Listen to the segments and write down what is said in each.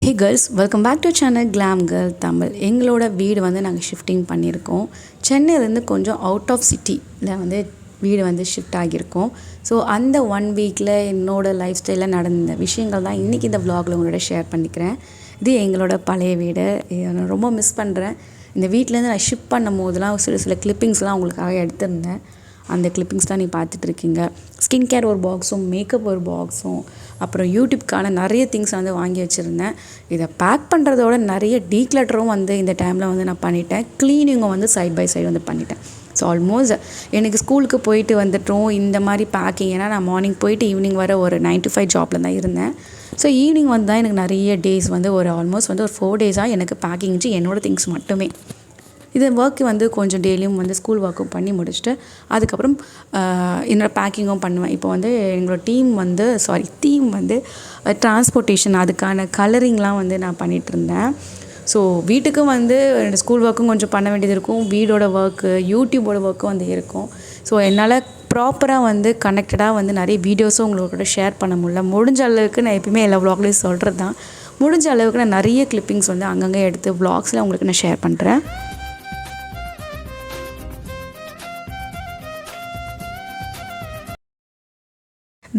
Hey girls, welcome back to channel glam girl Tamil. எங்களோட வீடு வந்து நாங்கள் ஷிஃப்டிங் பண்ணியிருக்கோம். சென்னையிலேருந்து கொஞ்சம் அவுட் ஆஃப் சிட்டியில் வந்து வீடு வந்து ஷிஃப்ட் ஆகியிருக்கோம். ஸோ அந்த 1 வீக்கில் என்னோடய லைஃப் ஸ்டைலில் நடந்த விஷயங்கள் தான் இன்றைக்கி இந்த வ்ளாகில் உங்களோட ஷேர் பண்ணிக்கிறேன். இது எங்களோட பழைய வீடு. நான் ரொம்ப மிஸ் பண்ணுறேன். இந்த வீட்டிலேருந்து நான் ஷிஃப்ட் பண்ணும் போதெல்லாம் சில கிளிப்பிங்ஸ்லாம் உங்களுக்காக எடுத்திருந்தேன். அந்த கிளிப்பிங்ஸ் தான் பார்த்துட்ருக்கீங்க. ஸ்கின் கேர் ஒரு பாக்ஸும், மேக்கப் ஒரு பாக்ஸும், அப்புறம் யூடியூப்க்கான நிறைய திங்ஸ் வந்து வாங்கி வச்சுருந்தேன். இதை பேக் பண்ணுறதோட நிறைய டீக்ளட்டரும் வந்து இந்த டைமில் வந்து நான் பண்ணிட்டேன். க்ளீனிங்கும் வந்து சைட் பை சைடு வந்து பண்ணிட்டேன். ஸோ ஆல்மோஸ்ட் எனக்கு ஸ்கூலுக்கு போயிட்டு வந்துட்டோம். இந்த மாதிரி பேக்கிங், ஏன்னா நான் மார்னிங் போயிட்டு ஈவினிங் வர ஒரு 9 to 5 ஜாப்பில் தான் இருந்தேன். ஸோ ஈவினிங் வந்து தான் எனக்கு நிறைய டேஸ் வந்து ஆல்மோஸ்ட் வந்து ஒரு 4 டேஸாக எனக்கு பேக்கிங் என்னோடய திங்ஸ் மட்டுமே. இது ஒர்க்கு வந்து கொஞ்சம் டெய்லியும் வந்து ஸ்கூல் ஒர்க்கும் பண்ணி முடிச்சுட்டு அதுக்கப்புறம் என்னோடய பேக்கிங்கும் பண்ணுவேன். இப்போ வந்து எங்களோட தீம் வந்து டிரான்ஸ்போர்ட்டேஷன், அதுக்கான கலரிங்லாம் வந்து நான் பண்ணிகிட்ருந்தேன். ஸோ வீட்டுக்கு வந்து ஸ்கூல் ஒர்க்கும் கொஞ்சம் பண்ண வேண்டியது இருக்கும், வீடோட ஒர்க்கு, யூடியூபோட ஒர்க்கும் வந்து இருக்கும். ஸோ என்னால் ப்ராப்பராக வந்து கனெக்டடாக வந்து நிறைய வீடியோஸும் உங்களோட ஷேர் பண்ண முடியல. முடிஞ்ச அளவுக்கு நான் எப்பயுமே எல்லா வ்ளாக்லேயும் சொல்கிறது தான், முடிஞ்ச அளவுக்கு நான் நிறைய கிளிப்பிங்ஸ் வந்து அங்கங்கே எடுத்து வ்ளாக்ஸில் உங்களுக்கு நான் ஷேர் பண்ணுறேன்.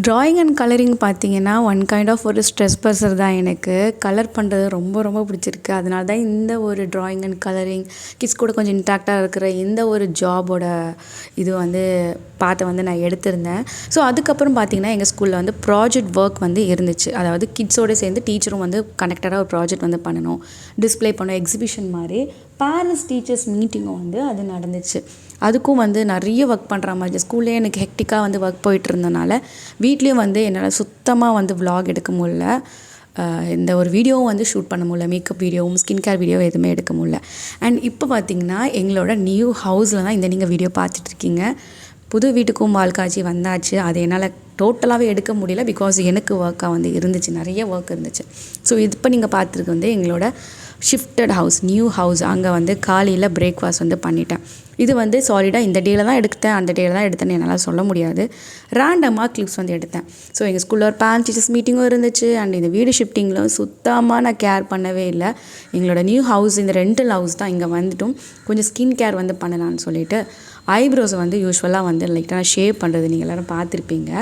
ட்ராயிங் அண்ட் கலரிங் பார்த்திங்கன்னா ஒன் கைண்ட் ஆஃப் ஒரு ஸ்ட்ரெஸ் பஸ்ஸர் தான். எனக்கு கலர் பண்ணுறது ரொம்ப ரொம்ப பிடிச்சிருக்கு. அதனால தான் இந்த ஒரு ட்ராயிங் அண்ட் கலரிங் கிட்ஸ் கூட கொஞ்சம் இன்ட்ராக்டாக இருக்கிற இந்த ஒரு ஜாபோட இது வந்து வந்து நான் எடுத்திருந்தேன். ஸோ அதுக்கப்புறம் பார்த்திங்கன்னா எங்கள் ஸ்கூலில் வந்து ப்ராஜெக்ட் ஒர்க் வந்து இருந்துச்சு. அதாவது கிட்ஸோடு சேர்ந்து டீச்சரும் வந்து கனெக்டடாக ஒரு ப்ராஜெக்ட் வந்து பண்ணணும், டிஸ்பிளே பண்ணணும், எக்ஸிபிஷன் மாதிரி. பேரண்ட்ஸ் டீச்சர்ஸ் மீட்டிங்கும் வந்து அது நடந்துச்சு. அதுக்கும் வந்து நிறைய ஒர்க் பண்ணுற மாதிரி ஸ்கூல்லேயே எனக்கு ஹெக்டிக்காக வந்து ஒர்க் போயிட்டு இருந்தனால வீட்லேயும் வந்து என்னால் சுத்தமாக வந்து வ்ளாக் எடுக்க முடியல. இந்த ஒரு வீடியோவும் வந்து ஷூட் பண்ண முடியல, மேக்கப் வீடியோவும் ஸ்கின் கேர் வீடியோவும் எதுவுமே எடுக்க முடியல. அண்ட் இப்போ பார்த்திங்கன்னா எங்களோட நியூ ஹவுஸில் தான் நீங்கள் வீடியோ பார்த்துட்ருக்கீங்க. புது வீட்டுக்கும் வாழ்க்காட்சி வந்தாச்சு. அது என்னால் டோட்டலாகவே எடுக்க முடியல, பிகாஸ் எனக்கு ஒர்க்காக வந்து இருந்துச்சு, நிறைய ஒர்க் இருந்துச்சு. ஸோ இப்போ நீங்கள் பார்த்துருக்கு வந்து எங்களோட ஷிஃப்டட் ஹவுஸ், நியூ ஹவுஸ். அங்கே வந்து காலையில் பிரேக்ஃபாஸ்ட் வந்து பண்ணிட்டேன். இது வந்து சாலிடாக இந்த டேயில் தான் எடுத்தேன், அந்த டேயில் தான் எடுத்தேன்னு என்னால் சொல்ல முடியாது. ரேண்டமாக கிளிப்ஸ் வந்து எடுத்தேன். ஸோ எங்கள் ஸ்கூலில் ஒரு பேரண்ட் டீச்சர்ஸ் மீட்டிங்கும் இருந்துச்சு. அண்ட் இந்த வீடு ஷிஃப்டிங்கில் சுத்தமாக நான் கேர் பண்ணவே இல்லை. எங்களோட நியூ ஹவுஸ், இந்த ரெண்டல் ஹவுஸ் தான், இங்கே வந்துட்டும் கொஞ்சம் ஸ்கின் கேர் வந்து பண்ணலான்னு சொல்லிட்டு ஐப்ரோஸை வந்து யூஸ்வலாக வந்து லைட்டாக நான் ஷேவ் பண்ணுறது நீங்கள் எல்லோரும் பார்த்துருப்பீங்க.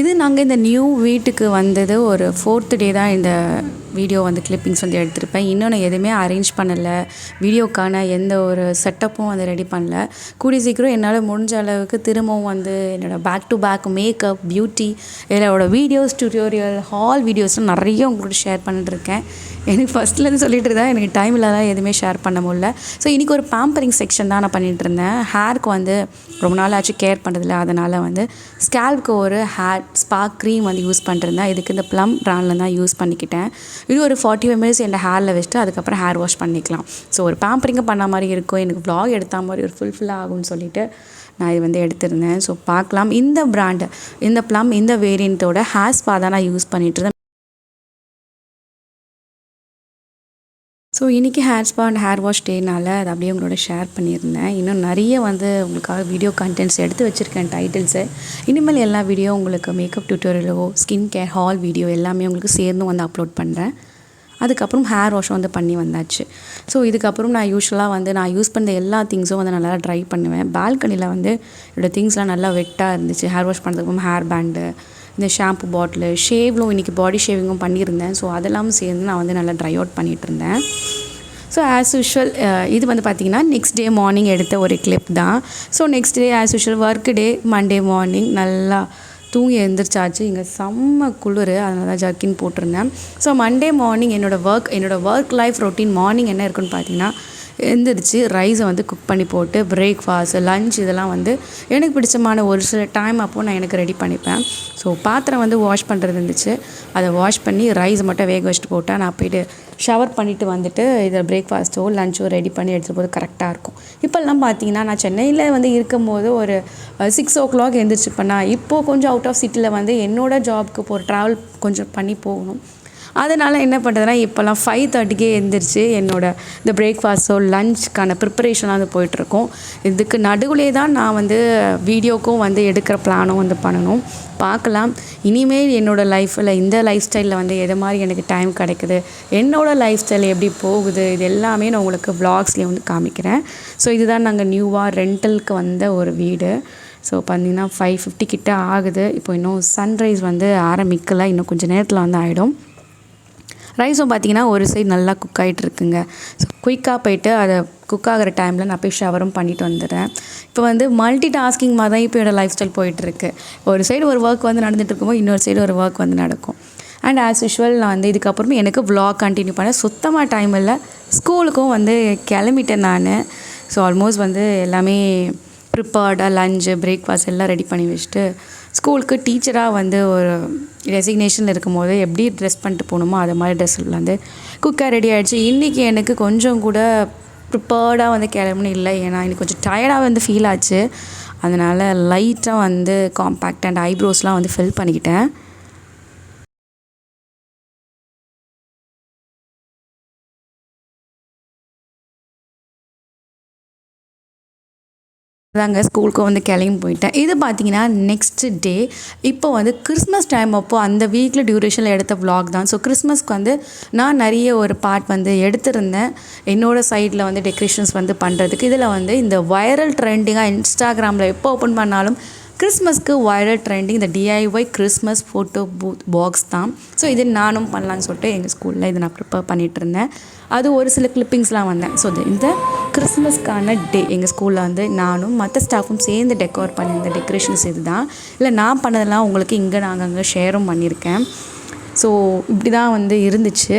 இது நாங்கள் இந்த நியூ வீட்டுக்கு வந்தது ஒரு 4th டே தான் இந்த வீடியோ வந்து கிளிப்பிங்ஸ் வந்து எடுத்திருப்பேன். இன்னும் நான் எதுவுமே அரேஞ்ச் பண்ணலை, வீடியோக்கான எந்த ஒரு செட்டப்பும் வந்து ரெடி பண்ணல. கூடிய சீக்கிரம் என்னால் முடிஞ்ச அளவுக்கு திரும்பவும் வந்து என்னோடய back to back makeup, beauty, இதோட வீடியோஸ், டியூட்டோரியல், ஹால் வீடியோஸ்லாம் நிறைய உங்களோட ஷேர் பண்ணிட்டுருக்கேன். எனக்கு ஃபஸ்ட்லேருந்து சொல்லிட்டு இருந்தால் எனக்கு டைம் இல்லாத எதுவுமே ஷேர் பண்ண முடியல. ஸோ இன்றைக்கி ஒரு பேம்பரிங் செக்ஷன் தான் நான் பண்ணிகிட்டு இருந்தேன். ஹேருக்கு வந்து ரொம்ப நாள் ஆச்சு கேர் பண்ணுறதில்ல, அதனால் வந்து ஸ்கேல்ப்க்கு ஒரு ஹேர் ஸ்பா க்ரீம் வந்து யூஸ் பண்ணிருந்தேன். இதுக்கு இந்த ப்ளம் ப்ராண்டில் தான் யூஸ் பண்ணிக்கிட்டேன். இது ஒரு 45 minutes என் ஹேரில் வச்சுட்டு அதுக்கப்புறம் ஹேர் வாஷ் பண்ணிக்கலாம். ஸோ ஒரு பேம்பரிங்கும் பண்ண மாதிரி இருக்கும், எனக்கு வ்ளாக் எடுத்த மாதிரி ஒரு ஃபுல்ஃபில்லாக ஆகும்னு சொல்லிட்டு நான் இது வந்து எடுத்திருந்தேன். ஸோ பார்க்கலாம். இந்த ப்ராண்டு, இந்த ப்ளம், இந்த வேரியண்ட்டோட ஹேர் ஸ்பா தான் நான் யூஸ் பண்ணிட்டு இருந்தேன். ஸோ இன்றைக்கி hair spa and hair wash டேனால் அதை அப்படியே உங்களோட ஷேர் பண்ணியிருந்தேன். இன்னும் நிறைய வந்து உங்களுக்காக வீடியோ கண்டென்ட்ஸ் எடுத்து வச்சுருக்கேன், டைட்டில்ஸு. இனிமேல் எல்லா வீடியோ உங்களுக்கு மேக்கப் டியூட்டோரியலோ, ஸ்கின் கேர், ஹால் வீடியோ எல்லாமே உங்களுக்கு சேர்ந்து வந்து அப்லோட் பண்ணுறேன். அதுக்கப்புறம் ஹேர் வாஷும் வந்து பண்ணி வந்தாச்சு. ஸோ இதுக்கப்புறம் நான் யூஸ்வலாக வந்து நான் யூஸ் பண்ணுற எல்லா திங்ஸும் வந்து நல்லா ட்ரை பண்ணுவேன். பால்கனியில் வந்து என்னோடய திங்ஸ்லாம் நல்லா வெட்டாக இருந்துச்சு. ஹேர் வாஷ் பண்ணுறதுக்கு ஹேர் பேண்டு, இந்த ஷாம்பு பாட்டிலு, ஷேவ்லும் இன்றைக்கி பாடி ஷேவிங்கும் பண்ணியிருந்தேன். ஸோ அதெல்லாம் சேர்ந்து நான் வந்து நல்லா ட்ரை அவுட் பண்ணிகிட்டு இருந்தேன். ஸோ ஆஸ் யூஷுவல் இது வந்து பார்த்திங்கன்னா நெக்ஸ்ட் டே மார்னிங் எடுத்த ஒரு கிளிப் தான். So next day as usual work டே, மண்டே மார்னிங் நல்லா தூங்கி எழுந்திரிச்சாச்சு. இங்கே செம்ம குளிர், அதனால தான் ஜர்க்கின் போட்டிருந்தேன். ஸோ மண்டே மார்னிங் என்னோடய ஒர்க் லைஃப் ரொட்டீன் மார்னிங் என்ன இருக்குன்னு பார்த்தீங்கன்னா, எழுந்திரிச்சு ரைஸை வந்து குக் பண்ணி போட்டு பிரேக்ஃபாஸ்ட், லஞ்ச் இதெல்லாம் வந்து எனக்கு பிடிச்சமான ஒரு சில டைம் அப்போது நான் எனக்கு ரெடி பண்ணிப்பேன். ஸோ பாத்திரம் வந்து வாஷ் பண்ணுறது இருந்துச்சு, அதை வாஷ் பண்ணி ரைஸ் மட்டும் வேக வச்சுட்டு போட்டால் நான் போய்ட்டு ஷவர் பண்ணிவிட்டு வந்துட்டு இதை பிரேக்ஃபாஸ்ட்டோ லஞ்சோ ரெடி பண்ணி எடுத்துகிட்டு போது கரெக்டாக இருக்கும். இப்போல்லாம் பார்த்தீங்கன்னா நான் சென்னையில் வந்து இருக்கும்போது ஒரு 6 o'clock எழுந்திரிச்சிப்பேன். நான் இப்போது கொஞ்சம் அவுட் ஆஃப் சிட்டியில் வந்து என்னோடய ஜாப்க்கு ட்ராவல் கொஞ்சம் பண்ணி போகணும். அதனால் என்ன பண்ணுறதுனா இப்போல்லாம் 5:30க்கே எழுந்திரிச்சு என்னோடய இந்த பிரேக்ஃபாஸ்ட்டோ லஞ்சுக்கான ப்ரிப்பரேஷனாக வந்து போயிட்டுருக்கோம். இதுக்கு நடுவுலே தான் நான் வந்து வீடியோக்கும் வந்து எடுக்கிற பிளானும் வந்து பண்ணணும். பார்க்கலாம் இனிமேல் என்னோடய லைஃப்பில் இந்த லைஃப் ஸ்டைலில் வந்து எது மாதிரி எனக்கு டைம் கிடைக்குது, என்னோடய லைஃப் ஸ்டைல் எப்படி போகுது, இது எல்லாமே நான் உங்களுக்கு வ்ளாக்ஸ்லேயே வந்து காமிக்கிறேன். ஸோ இதுதான் நாங்கள் நியூவாக ரெண்டலுக்கு வந்த ஒரு வீடு. ஸோ பார்த்திங்கன்னா 5:50 கிட்ட ஆகுது. இப்போ இன்னும் சன்ரைஸ் வந்து ஆரம்பிக்கலை, இன்னும் கொஞ்சம் நேரத்தில் வந்து ஆகிடும். ரைஸும் பார்த்திங்கன்னா ஒரு சைடு நல்லா குக் ஆகிட்டுருக்குங்க. ஸோ குயிக்காக போயிட்டு அதை குக் ஆகிற டைமில் நான் போய் ஷவரும் பண்ணிவிட்டு வந்துடுறேன். இப்போ வந்து மல்டி டாஸ்கிங் மாதிரி தான் இப்போ என்னோடய லைஃப் ஸ்டைல் போயிட்டுருக்கு. ஒரு சைடு ஒரு ஒர்க் வந்து நடந்துகிட்டு இருக்கும்போது இன்னொரு சைடு ஒரு ஒர்க் வந்து நடக்கும். அண்ட் ஆஸ் யூஷுவல் நான் வந்து இதுக்கப்புறமே எனக்கு வ்ளாக் கண்டினியூ பண்ண சுத்தமாக டைம் இல்லை. ஸ்கூலுக்கும் வந்து கிளம்பிட்டேன் நான். ஸோ ஆல்மோஸ்ட் வந்து எல்லாமே ப்ரிப்பேர்டாக லஞ்சு பிரேக்ஃபாஸ்ட் எல்லாம் ரெடி பண்ணி வச்சுட்டு ஸ்கூலுக்கு டீச்சராக வந்து ஒரு ரெசிக்னேஷனில் இருக்கும்போது எப்படி ட்ரெஸ் பண்ணிட்டு போகணுமோ அது மாதிரி ட்ரெஸ்ஸில் வந்து குக்காக ரெடி ஆகிடுச்சு. இன்றைக்கி எனக்கு கொஞ்சம் கூட ப்ரிப்பேர்டாக வந்து கிளம்புன்னு இல்லை, ஏன்னா எனக்கு கொஞ்சம் டயர்டாக வந்து ஃபீல் ஆச்சு. அதனால் லைட்டாக வந்து காம்பேக்ட் அண்ட் ஐப்ரோஸ்லாம் வந்து ஃபில் பண்ணிக்கிட்டேன். அதாங்க ஸ்கூலுக்கு வந்து கிளம்பி போயிட்டேன். இது பார்த்திங்கன்னா நெக்ஸ்ட் டே இப்போ வந்து கிறிஸ்மஸ் டைம் அப்போது அந்த வீக்கில் டியூரேஷனில் எடுத்த வ்ளாக் தான். ஸோ கிறிஸ்மஸ்க்கு வந்து நான் நிறைய ஒரு பார்ட் வந்து எடுத்திருந்தேன் என்னோடய சைடில் வந்து டெக்கரேஷன்ஸ் வந்து பண்ணுறதுக்கு. இதில் வந்து இந்த வைரல் ட்ரெண்டிங்காக இன்ஸ்டாகிராமில் எப்போ ஓப்பன் பண்ணாலும் கிறிஸ்மஸ்க்கு வைரல் ட்ரெண்டிங் இந்த டிஐஒய் கிறிஸ்மஸ் ஃபோட்டோ பாக்ஸ் தான். ஸோ இது நானும் பண்ணலான்னு சொல்லிட்டு எங்கள் ஸ்கூலில் இதை நான் ப்ரிப்பேர் பண்ணிகிட்டு இருந்தேன். அது ஒரு சில கிளிப்பிங்ஸ்லாம் வந்தேன். ஸோ இந்த கிறிஸ்மஸ்க்கான டே எங்கள் ஸ்கூலில் வந்து நானும் மற்ற ஸ்டாஃபும் சேர்ந்து டெக்கோர் பண்ணியிருந்த டெக்கரேஷன்ஸ் இது தான். இல்லை நான் பண்ணதெல்லாம் உங்களுக்கு இங்கே நாங்கள் அங்கே ஷேரும் பண்ணியிருக்கேன். ஸோ இப்படி தான் வந்து இருந்துச்சு.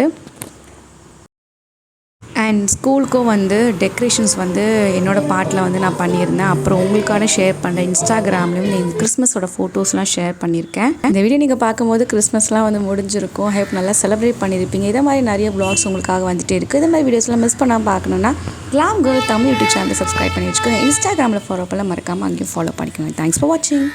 அண்ட் ஸ்கூலுக்கும் வந்து டெக்கரேஷன்ஸ் வந்து என்னோடய பார்ட்டில் வந்து நான் பண்ணியிருந்தேன். அப்புறம் உங்களுக்கான ஷேர் பண்ணுறேன். இன்ஸ்டாகிராம்லேயும் இந்த கிறிஸ்மஸோட ஃபோட்டோஸ்லாம் ஷேர் பண்ணியிருக்கேன். இந்த வீடியோ நீங்கள் பார்க்கும்போது கிறிஸ்மஸ்லாம் வந்து முடிஞ்சிருக்கும். ஹேப் நல்லா செலிப்ரேட் பண்ணியிருப்பீங்க. இதே மாதிரி நிறைய வ்ளாக்ஸ் உங்களுக்காக வந்துகிட்டே இருக்குது. இதே மாதிரி வீடியோஸ்லாம் மிஸ் பண்ணாமல் பார்க்கணுன்னா கிளாம் கேர்ள் தமிழ் யூடியூப் சேனலை சப்ஸ்கிரைப் பண்ணி வச்சுக்கோங்க. இன்ஸ்டாகிராமில் ஃபாலோ பண்ண மறக்காமல் அங்கேயும் ஃபாலோ பண்ணிக்கோங்க. தேங்க்ஸ் ஃபார் வாட்சிங்.